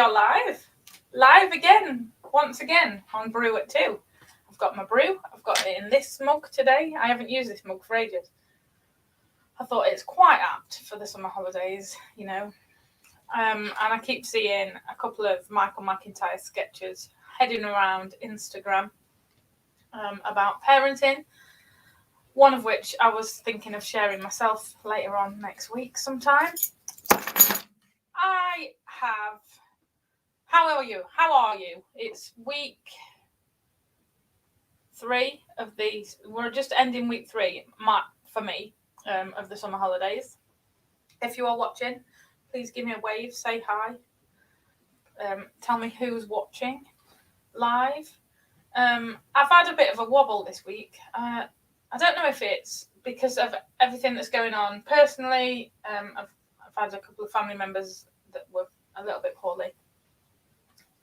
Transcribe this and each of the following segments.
are live again, once again on Brew At Two. I've got my brew. I've got it in this mug today. I haven't used this mug for ages. I thought it's quite apt for the summer holidays, you know. And I keep seeing a couple of Michael McIntyre sketches heading around Instagram about parenting. One of which I was thinking of sharing myself later on next week sometime. How are you? It's week 3 of these. We're just ending week 3 for me of the summer holidays. If you are watching, please give me a wave, say hi. Tell me who's watching live. I've had a bit of a wobble this week. I don't know if it's because of everything that's going on personally. I've had a couple of family members that were a little bit poorly.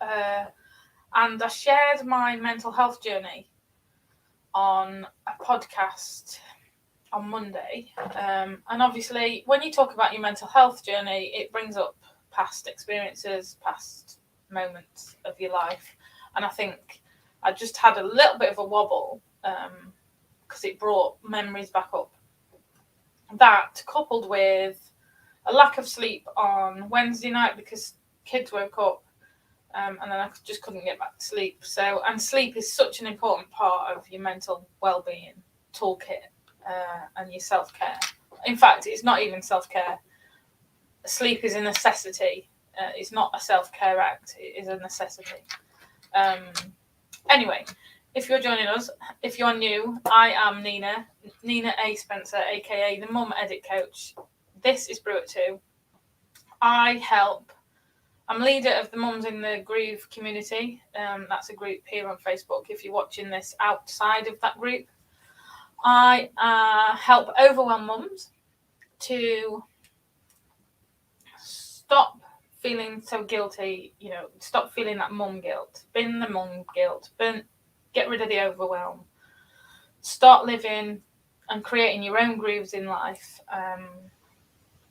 And I shared my mental health journey on a podcast on Monday. And obviously, when you talk about your mental health journey, it brings up past experiences, past moments of your life. And I think I just had a little bit of a wobble because it brought memories back up. That, coupled with a lack of sleep on Wednesday night because kids woke up, and then I just couldn't get back to sleep. And sleep is such an important part of your mental well-being toolkit and your self-care. In fact, it's not even self-care. Sleep is a necessity. It's not a self-care act. It is a necessity. Anyway, if you're joining us, if you're new, I am ninaaspencer, aka the Mum Edit Coach. This is Brew At Two. I'm leader of the Mums in the Groove community. That's a group here on Facebook. If you're watching this outside of that group, I help overwhelmed mums to stop feeling so guilty, stop feeling that mum guilt, bin the mum guilt, get rid of the overwhelm, start living and creating your own grooves in life,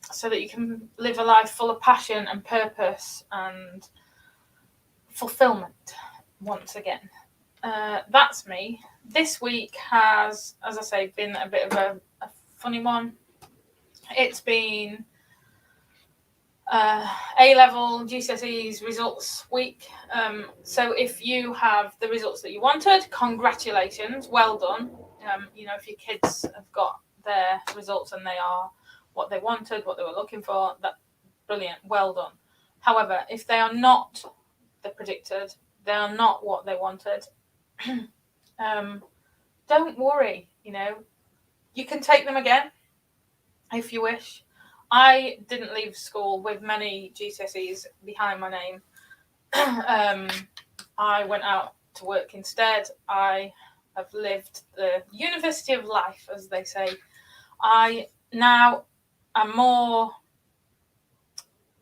so that you can live a life full of passion and purpose and fulfillment once again. That's me. This week has, as I say, been a bit of a funny one. It's been A-level GCSEs results week. So if you have the results that you wanted, congratulations, well done. If your kids have got their results and they are what they wanted, what they were looking for, that's brilliant, well done. However, if they are not the predicted, they are not what they wanted, don't worry, you can take them again if you wish. I didn't leave school with many GCSEs behind my name. I went out to work instead. I have lived the university of life, as they say. I now am more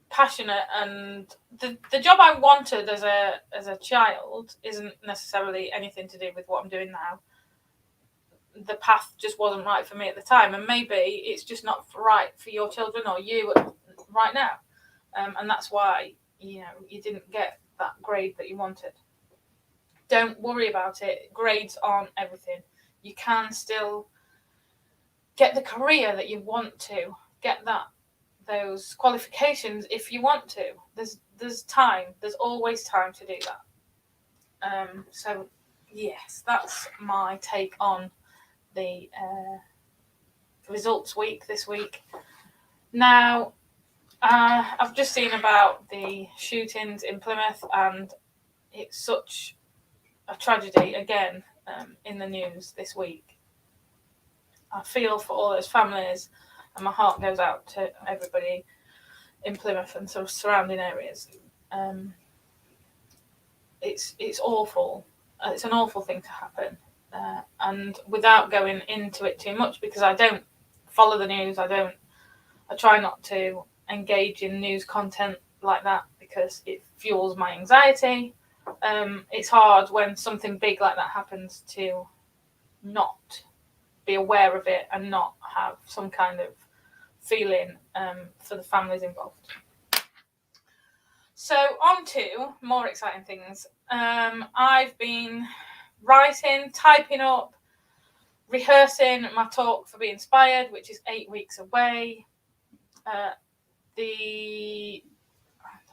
passionate, and the job I wanted as a child isn't necessarily anything to do with what I'm doing now. The path just wasn't right for me at the time, and maybe it's just not right for your children or you right now, and that's why you didn't get that grade that you wanted. Don't worry about it. Grades aren't everything. You can still get the career that you want to, get those qualifications if you want to. There's time. There's always time to do that. So yes, that's my take on the results week this week. Now, I've just seen about the shootings in Plymouth, and it's such a tragedy again in the news this week. I feel for all those families, and my heart goes out to everybody in Plymouth and sort of surrounding areas. It's awful. It's an awful thing to happen. And without going into it too much, because I don't follow the news, I try not to engage in news content like that because it fuels my anxiety. It's hard when something big like that happens to not be aware of it and not have some kind of feeling for the families involved. So on to more exciting things. I've been writing, typing up, rehearsing my talk for Be Inspired, which is 8 weeks away.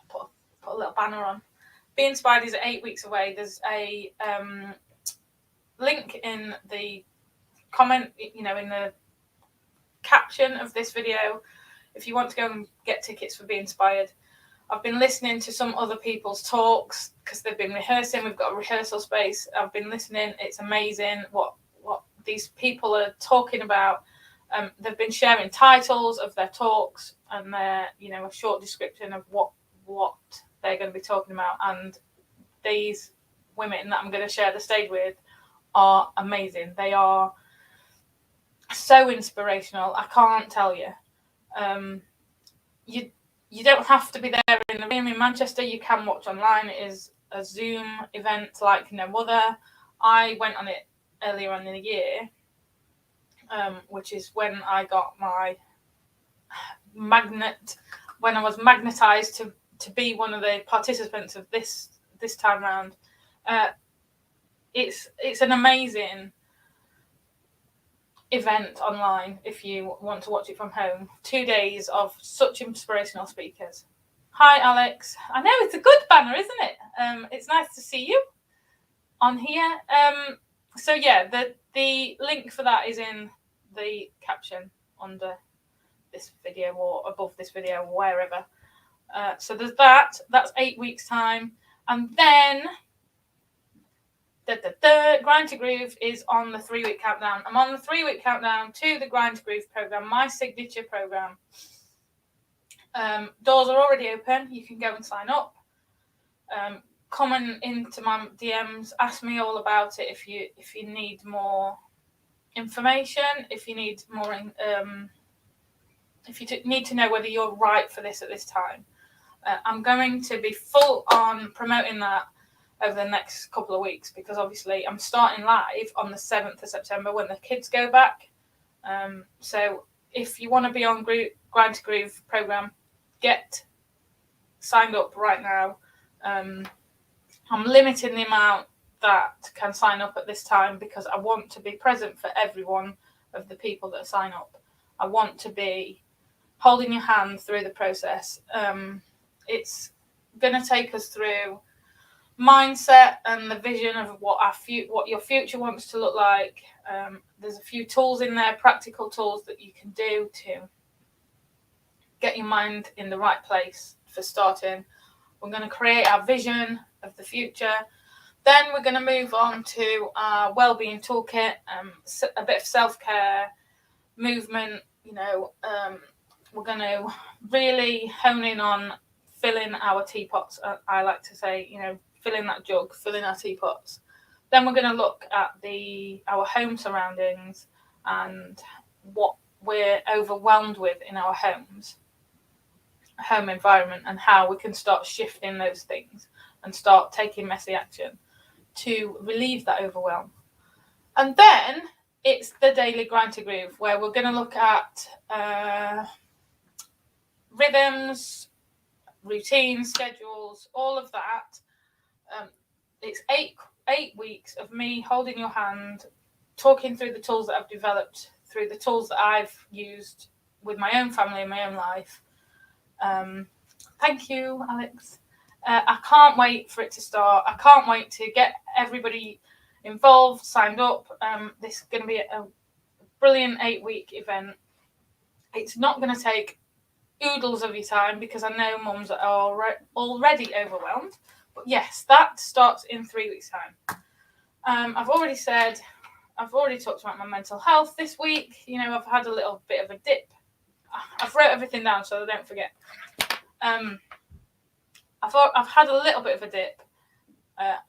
Put a little banner on. Be Inspired is 8 weeks away. There's a link in the comment, in the caption of this video, if you want to go and get tickets for Be Inspired. I've been listening to some other people's talks because they've been rehearsing. We've got a rehearsal space. I've been listening. It's amazing what these people are talking about. They've been sharing titles of their talks and their, a short description of what they're going to be talking about. And these women that I'm going to share the stage with are amazing. They are so inspirational. I can't tell you. You don't have to be there in the room in Manchester. You can watch online. It is a Zoom event like no other. I went on it earlier on in the year, which is when I got my when I was magnetized to be one of the participants of this time round. It's an amazing event online if you want to watch it from home. 2 days of such inspirational speakers. Hi Alex. I know it's a good banner, isn't it? It's nice to see you on here. So yeah, the link for that is in the caption under this video or above this video or wherever. So there's that. That's 8 weeks time, and then Grind to Groove is on the 3-week countdown. I'm on the 3-week countdown to the Grind to Groove program, my signature program. Doors are already open. You can go and sign up. Comment into my DMs. Ask me all about it if you need more information. If you need more, if you need to know whether you're right for this at this time. I'm going to be full on promoting that over the next couple of weeks, because obviously I'm starting live on the 7th of September when the kids go back. So if you want to be on Grind to Groove program, get signed up right now. I'm limiting the amount that can sign up at this time because I want to be present for every one of the people that sign up. I want to be holding your hand through the process. It's going to take us through mindset and the vision of what your future wants to look like. There's a few tools in there, practical tools that you can do to get your mind in the right place for starting. We're going to create our vision of the future. Then we're going to move on to our well-being toolkit, a bit of self-care, movement. We're going to really hone in on filling our teapots. I like to say, filling that jug, filling our teapots. Then we're going to look at our home surroundings and what we're overwhelmed with in our homes, home environment, and how we can start shifting those things and start taking messy action to relieve that overwhelm. And then it's the daily Grind to Groove, where we're going to look at rhythms, routines, schedules, all of that. It's eight weeks of me holding your hand, talking through the tools that I've developed, through the tools that I've used with my own family and my own life. Thank you, Alex. I can't wait for it to start. I can't wait to get everybody involved, signed up. This is going to be a brilliant 8-week event. It's not going to take oodles of your time because I know mums are already overwhelmed. But yes, that starts in 3 weeks' time. I've already talked about my mental health this week. I've had a little bit of a dip. I've wrote everything down so I don't forget. I've had a little bit of a dip.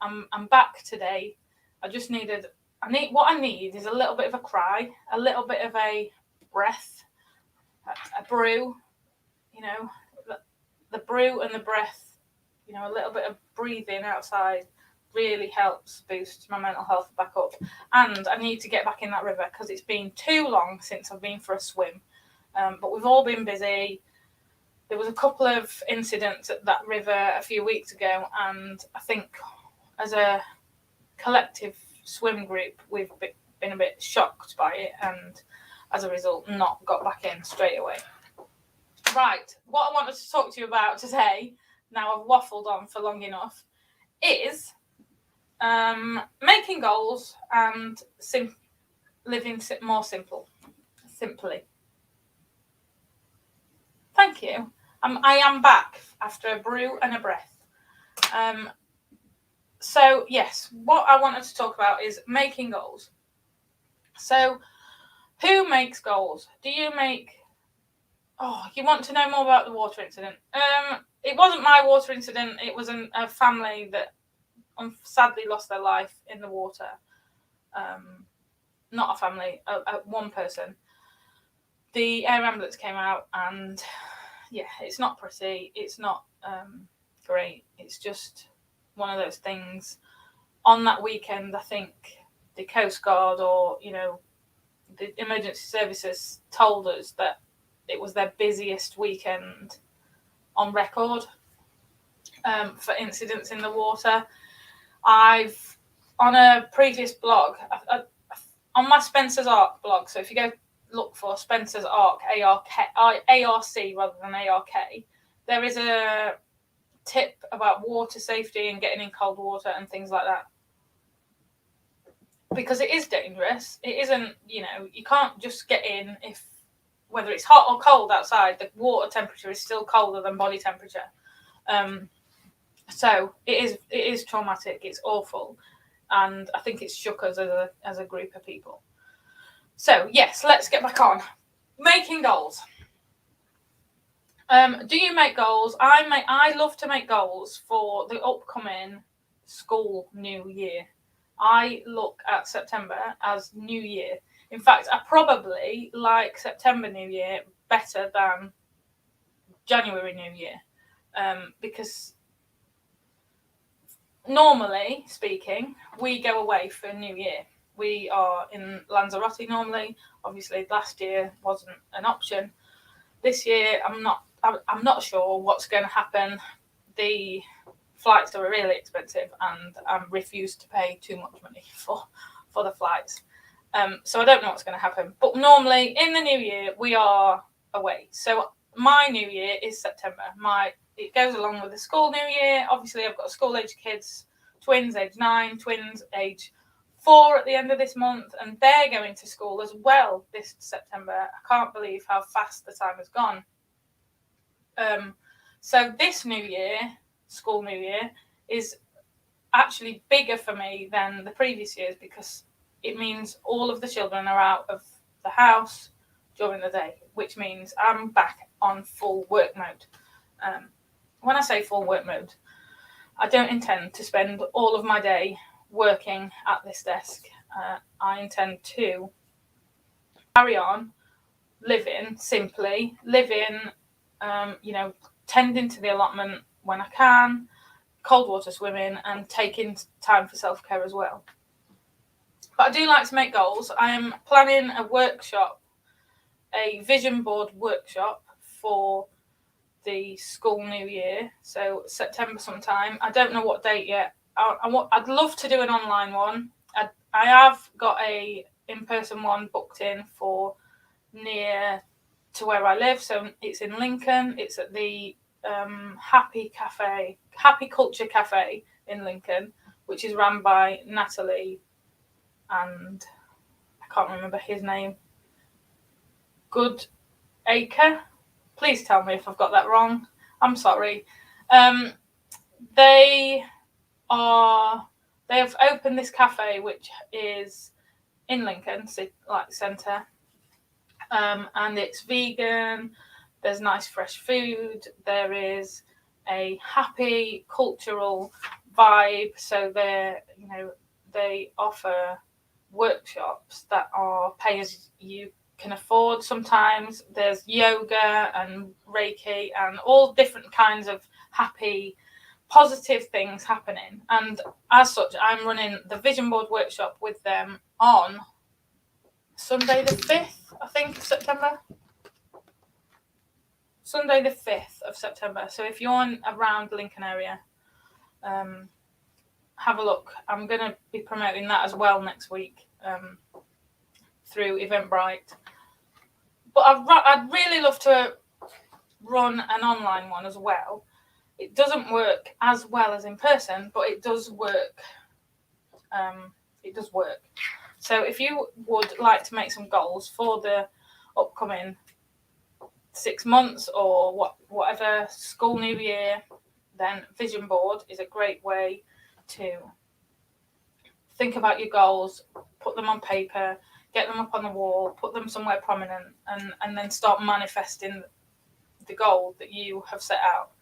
I'm back today. What I need is a little bit of a cry, a little bit of a breath, a brew. The brew and the breath. A little bit of breathing outside really helps boost my mental health back up. And I need to get back in that river because it's been too long since I've been for a swim. But we've all been busy. there was a couple of incidents at that river a few weeks ago, and I think as a collective swim group, we've been a bit shocked by it, and as a result, not got back in straight away. Right, what I wanted to talk to you about today, now I've waffled on for long enough, is making goals and living more simply. Thank you. I am back after a brew and a breath. So yes, what I wanted to talk about is making goals. So who makes goals? Do you make... Oh, you want to know more about the water incident? It wasn't my water incident. It was a family that sadly lost their life in the water. Not a family, one person. The air ambulance came out, and yeah, it's not pretty. It's not great. It's just one of those things. On that weekend, I think the Coast Guard or, the emergency services told us that it was their busiest weekend on record for incidents in the water. I've, on a previous blog, on my Spencer's Arc blog, so if you go look for Spencer's Arc, ARC rather than ARK, there is a tip about water safety and getting in cold water and things like that. Because it is dangerous. It isn't, you can't just get in whether it's hot or cold outside, the water temperature is still colder than body temperature. So it is traumatic. It's awful, and I think it's shook us as a group of people. So yes, let's get back on making goals. Do you make goals? I love to make goals for the upcoming school new year. I look at September as New Year. In fact, I probably like September New Year better than January New Year, because normally speaking, we go away for New Year. We are in Lanzarote normally. Obviously, last year wasn't an option. This year, I'm not sure what's going to happen. The flights are really expensive, and I refuse to pay too much money for the flights. So I don't know what's going to happen. But normally in the new year, we are away. So my new year is September. It goes along with the school new year. Obviously, I've got school-age kids, twins age 9, twins age 4 at the end of this month, and they're going to school as well this September. I can't believe how fast the time has gone. So this new year, school new year, is actually bigger for me than the previous years because it means all of the children are out of the house during the day, which means I'm back on full work mode. When I say full work mode, I don't intend to spend all of my day working at this desk. I intend to carry on living simply, tending to the allotment when I can, cold water swimming, and taking time for self-care as well. But I do like to make goals. I am planning a workshop, a vision board workshop for the school new year. So September sometime. I don't know what date yet. I'd love to do an online one. I have got a in-person one booked in for near to where I live. So it's in Lincoln. It's at the Happy Culture Cafe in Lincoln, which is run by Natalie and I can't remember his name. Good Acre. Please tell me if I've got that wrong. I'm sorry. They have opened this cafe which is in Lincoln, centre, and it's vegan. There's nice fresh food. There is a happy cultural vibe. So they offer workshops that are pay as you can afford. Sometimes there's yoga and Reiki and all different kinds of happy, positive things happening. And as such, I'm running the vision board workshop with them on Sunday the 5th, I think, of September. Sunday the 5th of September. So if you're around Lincoln area, have a look. I'm going to be promoting that as well next week through Eventbrite. But I'd really love to run an online one as well. It doesn't work as well as in person, but it does work. It does work. So if you would like to make some goals for the upcoming 6 months or whatever school new year, then vision board is a great way to think about your goals, put them on paper, get them up on the wall, put them somewhere prominent, and then start manifesting the goal that you have set out.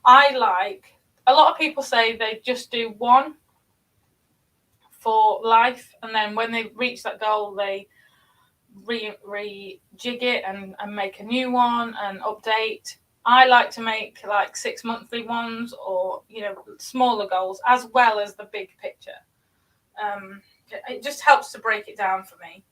A lot of people say they just do one for life, and then when they reach that goal, they rejig it and make a new one and update. I like to make like 6 monthly ones, or smaller goals as well as the big picture. It just helps to break it down for me.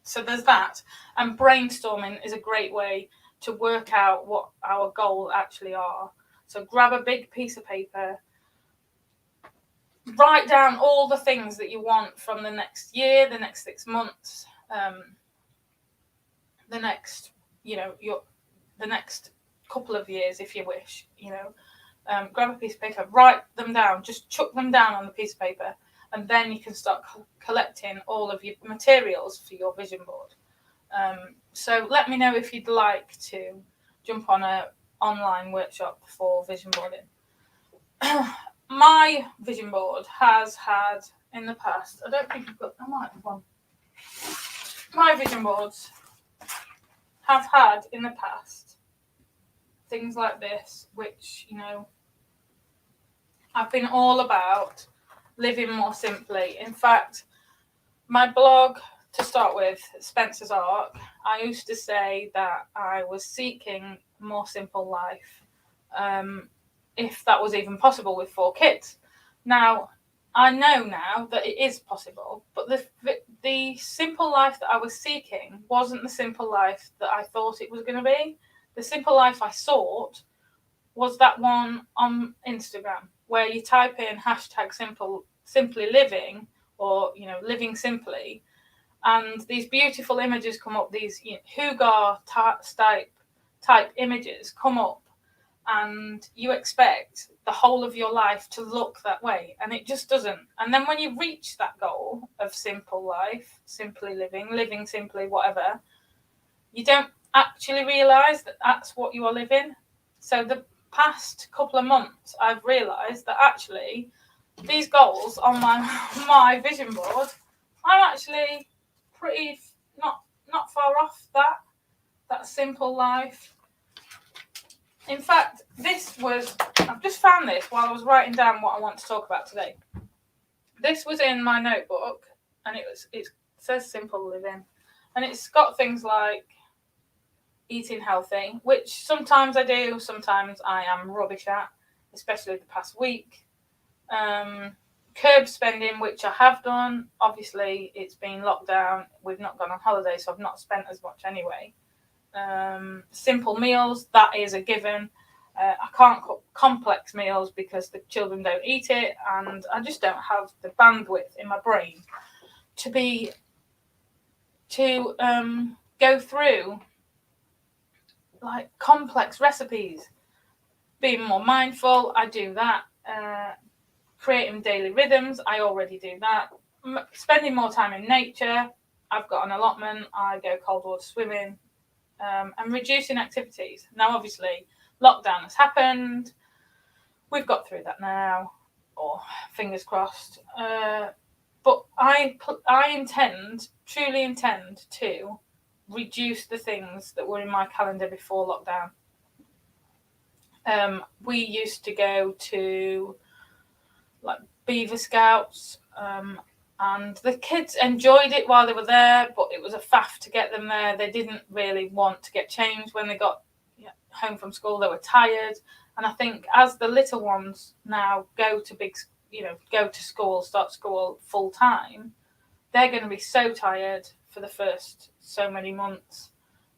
So there's that, and brainstorming is a great way to work out what our goals actually are. So grab a big piece of paper, write down all the things that you want from the next year, the next 6 months, the next, the next couple of years, if you wish. Grab a piece of paper, write them down, just chuck them down on the piece of paper, and then you can start collecting all of your materials for your vision board. So let me know if you'd like to jump on an online workshop for vision boarding. My vision board has had in the past, I might have one. My vision boards have had in the past things like this, which, I've been all about living more simply. In fact, my blog, to start with, Spencer's Arc, I used to say that I was seeking a more simple life, if that was even possible with 4 kids. Now, I know now that it is possible, but the simple life that I was seeking wasn't the simple life that I thought it was going to be. The simple life I sought was that one on Instagram, where you type in hashtag simply living, or living simply, and these beautiful images come up. These Hugar type images come up, and you expect the whole of your life to look that way, and it just doesn't. And then when you reach that goal of simple life, simply living simply, whatever, you don't actually realize that that's what you are living. So the past couple of months, I've realized that actually these goals on my vision board, I'm actually pretty not far off that simple life. In fact, I've just found this while I was writing down what I want to talk about today. This was in my notebook, and it says simple living, and it's got things like eating healthy, which sometimes I do, sometimes I am rubbish at, especially the past week. Curb spending, which I have done. Obviously, it's been locked down. We've not gone on holiday, so I've not spent as much anyway. Simple meals, that is a given. I can't cook complex meals because the children don't eat it, and I just don't have the bandwidth in my brain to go through like complex recipes. Being more mindful, I do that. Creating daily rhythms, I already do that. Spending more time in nature, I've got an allotment. I go cold water swimming. And reducing activities. Now, obviously, lockdown has happened. We've got through that now, or fingers crossed. But I truly intend to reduce the things that were in my calendar before lockdown. We used to go to like Beaver Scouts, and the kids enjoyed it while they were there, but it was a faff to get them there. They didn't really want to get changed when they got home from school. They were tired. And I think as the little ones now go to school, start school full time, they're going to be so tired for the first so many months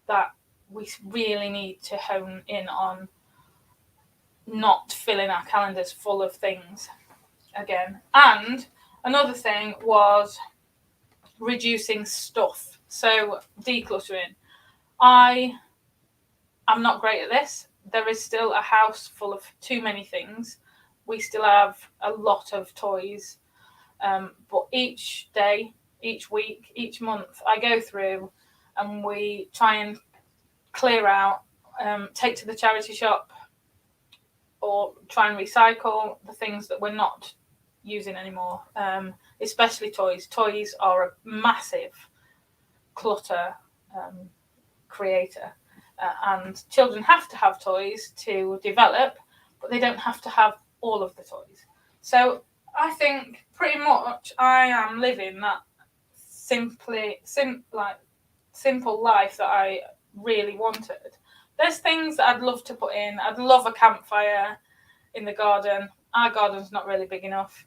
that we really need to hone in on not filling our calendars full of things again. And another thing was reducing stuff. So decluttering. I'm not great at this. There is still a house full of too many things. We still have a lot of toys. But each day, each week, each month, I go through and we try and clear out, take to the charity shop, or try and recycle the things that we're not using anymore, especially toys. Toys are a massive clutter creator, and children have to have toys to develop, but they don't have to have all of the toys. So I think pretty much I am living that simple life that I really wanted. There's things that I'd love to put in. I'd love a campfire in the garden. Our garden's not really big enough.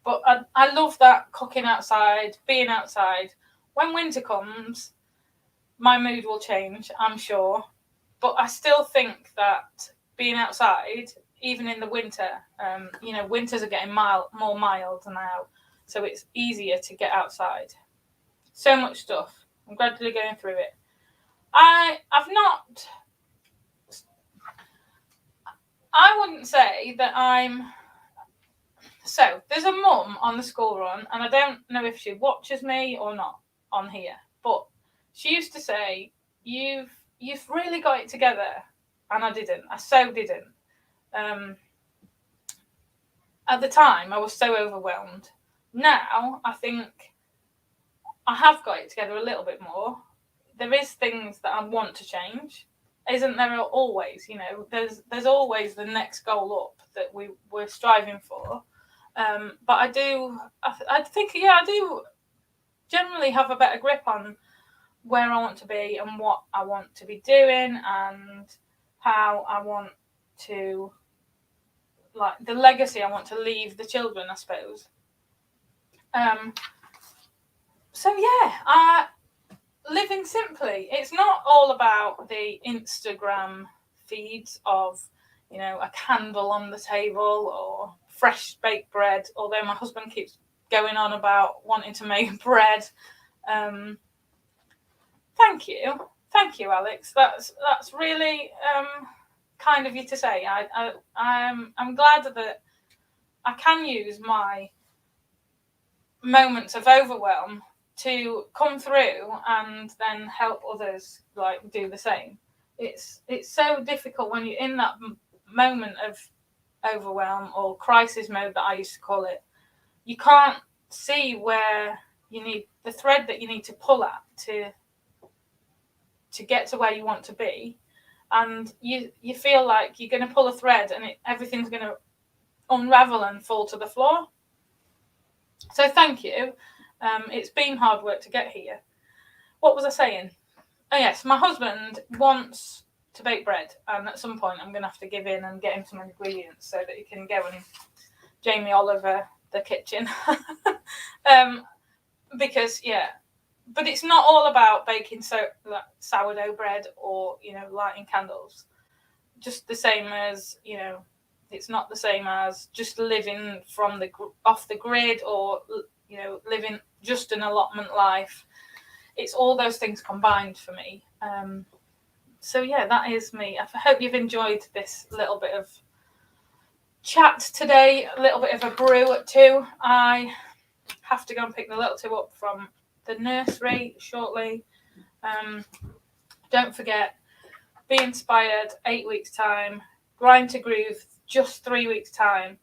But I love that, cooking outside, being outside. When winter comes, my mood will change, I'm sure. But I still think that being outside, even in the winter, winters are getting more mild now. So it's easier to get outside. So much stuff. I'm gradually going through it. I wouldn't say that I'm. So there's a mum on the school run, and I don't know if she watches me or not on here, but she used to say, "You've really got it together," and I didn't. I so didn't. At the time, I was so overwhelmed. Now I think I have got it together a little bit more. There is things that I want to change. Isn't there always? There's always the next goal up that we're striving for. But I do generally have a better grip on where I want to be and what I want to be doing and how I want to, like, the legacy I want to leave the children, I suppose. So yeah, living simply. It's not all about the Instagram feeds of, a candle on the table or fresh baked bread, although my husband keeps going on about wanting to make bread. Thank you, Alex. That's really kind of you to say. I'm glad that I can use my moments of overwhelm to come through and then help others do the same. It's so difficult when you're in that moment of overwhelm or crisis mode that I used to call it. You can't see where you need the thread that you need to pull at to get to where you want to be, and you feel like you're going to pull a thread and everything's going to unravel and fall to the floor. So thank you. It's been hard work to get here. What was I saying? Oh yes, my husband wants to bake bread, and at some point I'm going to have to give in and get him some ingredients so that he can go and Jamie Oliver the kitchen. Because but it's not all about baking sourdough bread or lighting candles. Just the same as it's not the same as just living from off the grid or living just an allotment life. It's all those things combined for me. So yeah, that is me. I hope you've enjoyed this little bit of chat today, a little bit of a brew at two. I have to go and pick the little two up from the nursery shortly. Don't forget, be inspired, 8 weeks time. Grind to Groove, just 3 weeks time.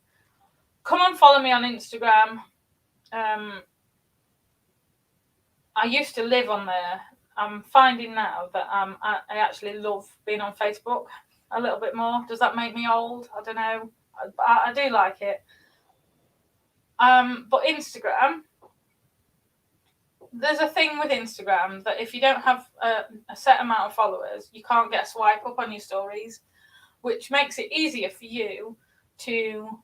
Come and follow me on Instagram. I used to live on there. I'm finding now that I actually love being on Facebook a little bit more. Does that make me old? I don't know. I do like it. But Instagram, there's a thing with Instagram that if you don't have a set amount of followers, you can't get a swipe up on your stories, which makes it easier for you to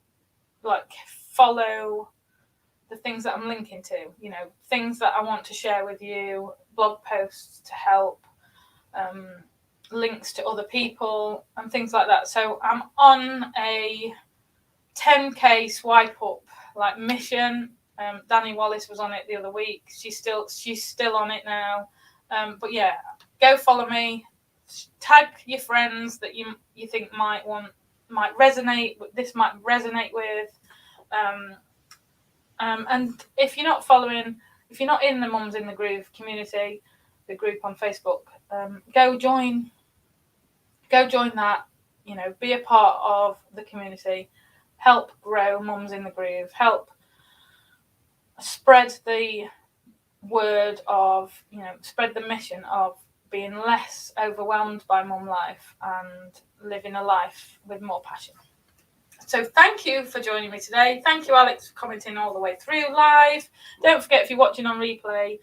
follow the things that I'm linking to, things that I want to share with you, blog posts to help links to other people and things like that. So I'm on a 10k swipe up mission. Danny Wallace was on it the other week. She's still on it now. But yeah, go follow me. Tag your friends that you think might resonate with. And if you're not in the Mums in the Groove community, the group on Facebook, go join that. Be a part of the community. Help grow Mums in the Groove. Help spread the word of, spread the mission of being less overwhelmed by mum life and living a life with more passion. So thank you for joining me today. Thank you, Alex, for commenting all the way through live. Don't forget, if you're watching on replay,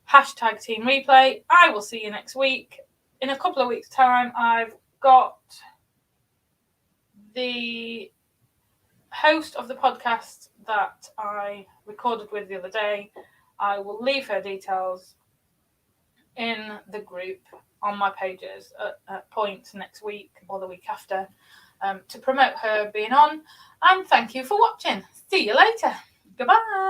#Team Replay. I will see you next week. In a couple of weeks' time, I've got the host of the podcast that I recorded with the other day. I will leave her details in the group on my pages at points next week or the week after to promote her being on. And thank you for watching. See you later. Goodbye.